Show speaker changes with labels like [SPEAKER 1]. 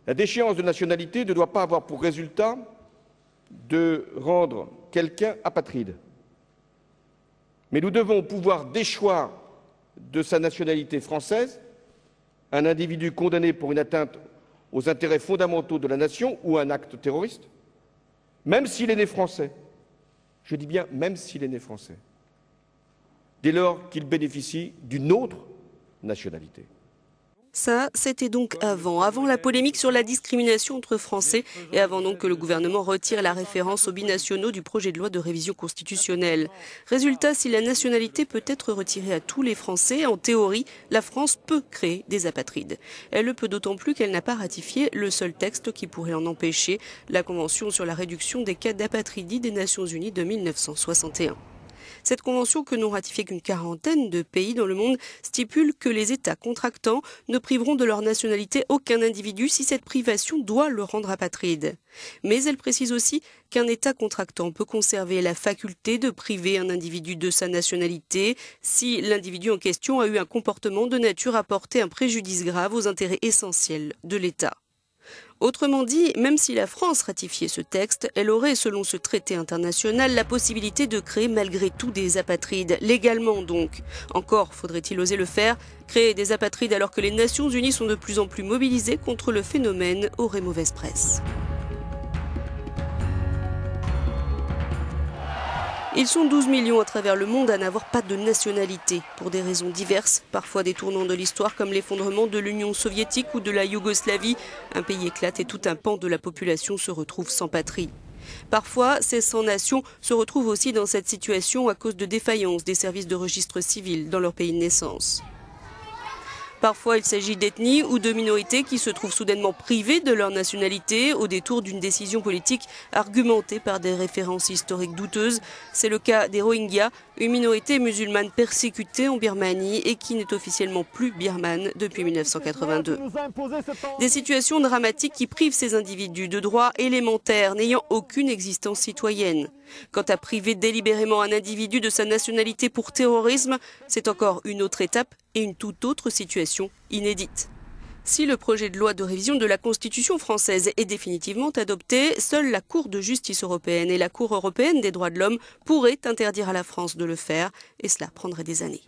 [SPEAKER 1] La déchéance de nationalité ne doit pas avoir pour résultat de rendre quelqu'un apatride. Mais nous devons pouvoir déchoir de sa nationalité française un individu condamné pour une atteinte aux intérêts fondamentaux de la nation ou un acte terroriste, même s'il est né français. Je dis bien même s'il est né français, dès lors qu'il bénéficie d'une autre nationalité.
[SPEAKER 2] Ça, c'était donc avant la polémique sur la discrimination entre Français et avant donc que le gouvernement retire la référence aux binationaux du projet de loi de révision constitutionnelle. Résultat, si la nationalité peut être retirée à tous les Français, en théorie, la France peut créer des apatrides. Elle le peut d'autant plus qu'elle n'a pas ratifié le seul texte qui pourrait en empêcher, la Convention sur la réduction des cas d'apatridie des Nations Unies de 1961. Cette convention, que n'ont ratifiée qu'une quarantaine de pays dans le monde, stipule que les États contractants ne priveront de leur nationalité aucun individu si cette privation doit le rendre apatride. Mais elle précise aussi qu'un État contractant peut conserver la faculté de priver un individu de sa nationalité si l'individu en question a eu un comportement de nature à porter un préjudice grave aux intérêts essentiels de l'État. Autrement dit, même si la France ratifiait ce texte, elle aurait, selon ce traité international, la possibilité de créer malgré tout des apatrides, légalement donc. Encore faudrait-il oser le faire, créer des apatrides alors que les Nations Unies sont de plus en plus mobilisées contre le phénomène aurait mauvaise presse. Ils sont 12 millions à travers le monde à n'avoir pas de nationalité, pour des raisons diverses, parfois des tournants de l'histoire comme l'effondrement de l'Union soviétique ou de la Yougoslavie. Un pays éclate et tout un pan de la population se retrouve sans patrie. Parfois, ces 100 nations se retrouvent aussi dans cette situation à cause de défaillances des services de registre civil dans leur pays de naissance. Parfois, il s'agit d'ethnies ou de minorités qui se trouvent soudainement privées de leur nationalité au détour d'une décision politique argumentée par des références historiques douteuses. C'est le cas des Rohingyas, une minorité musulmane persécutée en Birmanie et qui n'est officiellement plus birmane depuis 1982. Des situations dramatiques qui privent ces individus de droits élémentaires n'ayant aucune existence citoyenne. Quant à priver délibérément un individu de sa nationalité pour terrorisme, c'est encore une autre étape et une toute autre situation inédite. Si le projet de loi de révision de la Constitution française est définitivement adopté, seule la Cour de justice européenne et la Cour européenne des droits de l'homme pourraient interdire à la France de le faire, et cela prendrait des années.